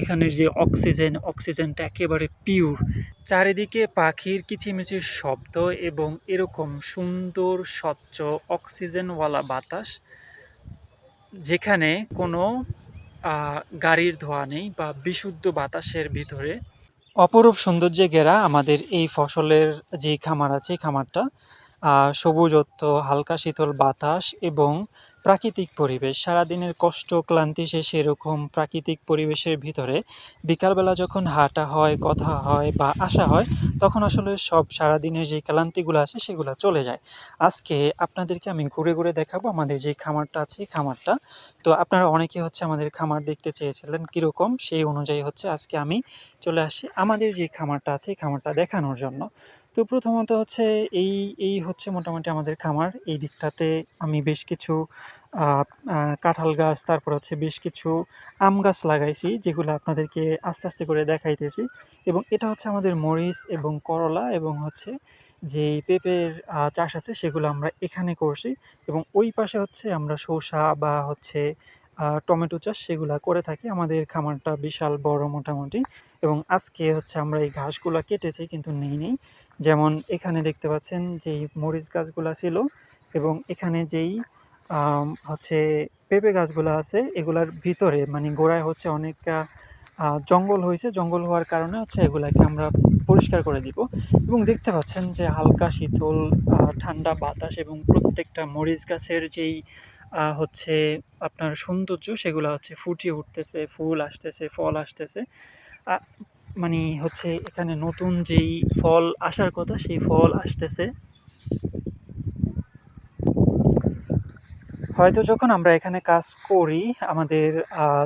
এখানের যে অক্সিজেনটা একেবারে পিওর। চারিদিকে পাখির কিচিমিচির শব্দ এবং এরকম সুন্দর স্বচ্ছ অক্সিজেনওয়ালা বাতাস, যেখানে কোনো গাড়ির ধোঁয়া নেই বা বিশুদ্ধ বাতাসের ভিতরে অপরূপ সৌন্দর্যে ঘেরা আমাদের এই ফসলের যে খামার আছে, এই খামারটা সবুজত্ব, হালকা শীতল বাতাস এবং প্রাকৃতিক পরিবেশ, সারাদিনের কষ্ট ক্লান্তি শেষে এরকম প্রাকৃতিক পরিবেশের ভিতরে বিকালবেলা যখন হাঁটা হয়, কথা হয় বা আসা হয়, তখন আসলে সব সারাদিনের যে ক্লান্তিগুলো আছে সেগুলো চলে যায়। আজকে আপনাদেরকে আমি ঘুরে ঘুরে দেখাবো আমাদের যে খামারটা আছে, এই খামারটা। তো আপনারা অনেকে হচ্ছে আমাদের খামার দেখতে চেয়েছিলেন কীরকম, সেই অনুযায়ী হচ্ছে আজকে আমি চলে আসি আমাদের যে খামারটা আছে এই খামারটা দেখানোর জন্য। তো প্রথমত হচ্ছে এই এই হচ্ছে মোটামুটি আমাদের খামার। এই দিকটাতে আমি বেশ কিছু কাঁঠাল গাছ, তারপর হচ্ছে বেশ কিছু আম গাছ লাগাইছি, যেগুলো আপনাদেরকে আস্তে আস্তে করে দেখাইতেছি। এবং এটা হচ্ছে আমাদের মরিচ এবং করলা এবং হচ্ছে যে পেঁপের চাষ আছে সেগুলো আমরা এখানে করছি। এবং ওই পাশে হচ্ছে আমরা শসা বা হচ্ছে টমেটো চাষ সেগুলা করে থাকি। আমাদের খামারটা বিশাল বড় মোটামুটি। এবং আজকে হচ্ছে আমরা এই ঘাসগুলা কেটেছি কিন্তু নেই। যেমন এখানে দেখতে পাচ্ছেন যেই মরিচ গাছগুলা ছিল এবং এখানে যেই হচ্ছে পেঁপে গাছগুলো আছে, এগুলার ভিতরে মানে গোড়ায় হচ্ছে অনেক জঙ্গল হয়েছে। জঙ্গল হওয়ার কারণে হচ্ছে এগুলাকে আমরা পরিষ্কার করে দিব। এবং দেখতে পাচ্ছেন যে হালকা শীতল ঠান্ডা বাতাস এবং প্রত্যেকটা মরিচ গাছের যেই হচ্ছে আপনার সৌন্দর্য, সেগুলো হচ্ছে ফুটিয়ে উঠতেছে, ফুল আসতেছে, ফল আসতেছে। আ মানে হচ্ছে এখানে নতুন যেই ফল আসার কথা সেই ফল আসতেছে। হয়তো যখন আমরা এখানে কাজ করি, আমাদের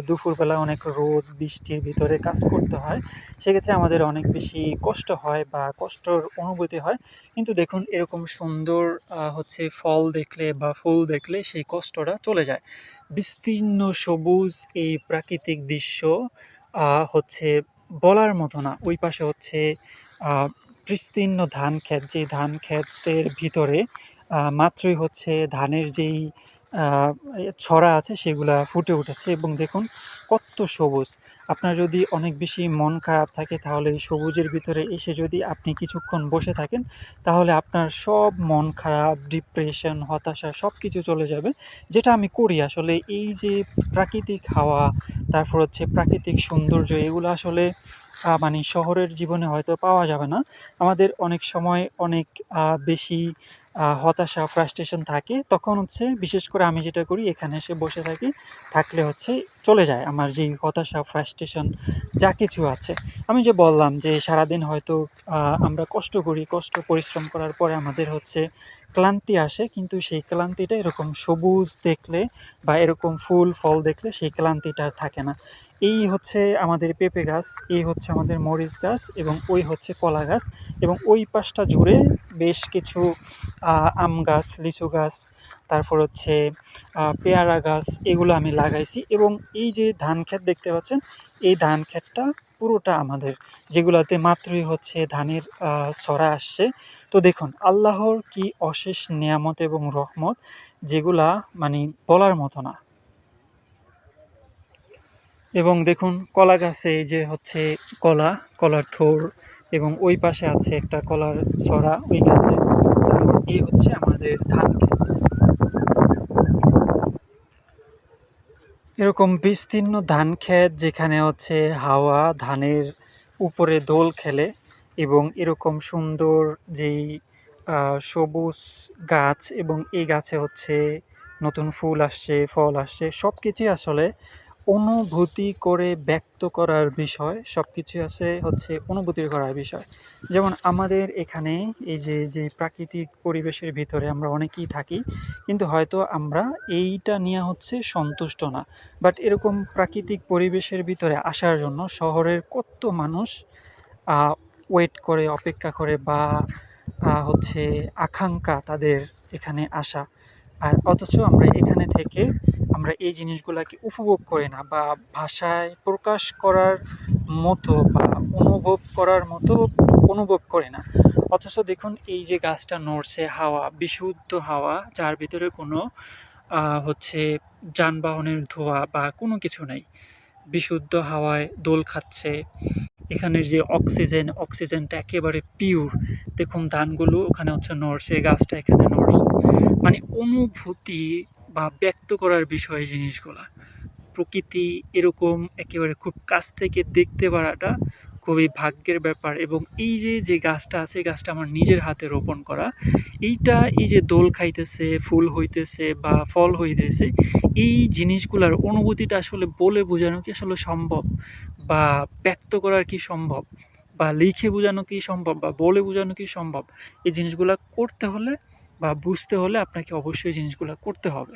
দুপুরবেলা অনেক রোদ বৃষ্টির ভিতরে কাজ করতে হয়। সেক্ষেত্রে আমাদের অনেক বেশি কষ্ট হয় বা কষ্টর অনুভূতি হয়। কিন্তু দেখুন এরকম সুন্দর হচ্ছে ফল দেখলে বা ফুল দেখলে সেই কষ্টটা চলে যায়। বিস্তীর্ণ সবুজ এই প্রাকৃতিক দৃশ্য হচ্ছে বলার মতো না। ওই পাশে হচ্ছে বিস্তীর্ণ ধান ক্ষেত, যে ধান ক্ষেতের ভিতরে মাত্রই হচ্ছে ধানের যেই আহ, ছড়া আছে সেগুলা ফুটে উঠেছে। এবং দেখুন কত সবুজ। আপনার যদি অনেক বেশি মন খারাপ থাকে, তাহলে এই সবুজের ভিতরে এসে যদি আপনি কিছুক্ষণ বসে থাকেন, তাহলে আপনার সব মন খারাপ, ডিপ্রেশন, হতাশা সব কিছু চলে যাবে। যেটা আমি করি আসলে। এই যে প্রাকৃতিক হাওয়া, তারপর হচ্ছে প্রাকৃতিক সৌন্দর্য, এগুলো আসলে মানে শহরের জীবনে হয়তো পাওয়া যাবে না। আমাদের অনেক সময় অনেক বেশি হতাশা, ফ্রাস্ট্রেশন থাকে, তখন হচ্ছে বিশেষ করে আমি যেটা করি, এখানে এসে বসে থাকি। থাকলে হচ্ছে চলে যায় আমার যেই হতাশা, ফ্রাস্ট্রেশন যা কিছু আছে। আমি যে বললাম যে সারাদিন হয়তো আমরা কষ্ট করি, কষ্ট পরিশ্রম করার পরে আমাদের হচ্ছে ক্লান্তি আসে, কিন্তু সেই ক্লান্তিটা এরকম সবুজ দেখলে বা এরকম ফুল ফল দেখলে সেই ক্লান্তিটা আর থাকে না। এই হচ্ছে আমাদের পেঁপে গাছ, এই হচ্ছে আমাদের মরিচ গাছ এবং ওই হচ্ছে কলা গাছ। এবং ওই পাশটা জুড়ে বেশ কিছু আম গাছ, লিচু গাছ, তারপর হচ্ছে পেয়ারা গাছ, এগুলো আমি লাগাইছি। এবং এই যে ধান ক্ষেত দেখতে পাচ্ছেন, এই ধান ক্ষেতটা পুরোটা আমাদের, যেগুলাতে মাত্রই হচ্ছে ধানের ছড়া আসছে। তো দেখুন আল্লাহর কি অশেষ নিয়ামত এবং রহমত, যেগুলা মানে বলার মতো না। এবং দেখুন কলা গাছে এই যে হচ্ছে কলা, কলার থোড়, এবং ওই পাশে আছে একটা কলার ছড়া ওই গাছে। তারপর এই হচ্ছে আমাদের ধান ক্ষেত। এরকম বিস্তীর্ণ ধান ক্ষেত, যেখানে হচ্ছে হাওয়া ধানের উপরে দোল খেলে এবং এরকম সুন্দর যেই সবুজ গাছ, এবং এই গাছে হচ্ছে নতুন ফুল আসছে, ফল আসছে, সব কিছুই আসলে অনুভূতি করে ব্যক্ত করার বিষয়। সব কিছুই আছে হচ্ছে অনুভূতি করার বিষয়। যেমন আমাদের এখানে এই যে যে প্রাকৃতিক পরিবেশের ভিতরে আমরা অনেকেই থাকি, কিন্তু হয়তো আমরা এইটা নিয়ে হচ্ছে সন্তুষ্ট না। বাট এরকম প্রাকৃতিক পরিবেশের ভিতরে আসার জন্য শহরের কত মানুষ ওয়েট করে, অপেক্ষা করে, বা হচ্ছে আকাঙ্ক্ষা তাদের এখানে আসা। আর অথচ আমরা এখানে থেকে আমরা এই জিনিসগুলোকে উপভোগ করি না, বা ভাষায় প্রকাশ করার মতো বা অনুভব করার মতো অনুভব করি না। অথচ দেখুন এই যে গাছটা নড়ছে, হাওয়া, বিশুদ্ধ হাওয়া, যার ভিতরে কোনো হচ্ছে যানবাহনের ধোঁয়া বা কোনো কিছু নাই। বিশুদ্ধ হাওয়ায় দোল খাচ্ছে। এখানের যে অক্সিজেনটা একেবারে পিওর। দেখুন ধানগুলো ওখানে হচ্ছে নড়ছে, গাছটা এখানে নড়ছে। মানে অনুভূতি বা ব্যক্ত করার বিষয় জিনিসগুলা। প্রকৃতি এরকম একেবারে খুব কাছ থেকে দেখতে পারাটা খুবই ভাগ্যের ব্যাপার। এবং এই যে গাছটা আছে, এই গাছটা আমার নিজের হাতে রোপণ করা। এইটা এই যে দোল খাইতেছে, ফুল হইতেছে বা ফল হইতেছে, এই জিনিসগুলার অনুভূতিটা আসলে বলে বোঝানো কি আসলে সম্ভব, বা ব্যক্ত করার কি সম্ভব, বা লিখে বোঝানো কি সম্ভব, বা বলে বোঝানো কি সম্ভব? এই জিনিসগুলা করতে হলে বা বুঝতে হলে আপনাকে অবশ্যই এই জিনিসগুলা করতে হবে।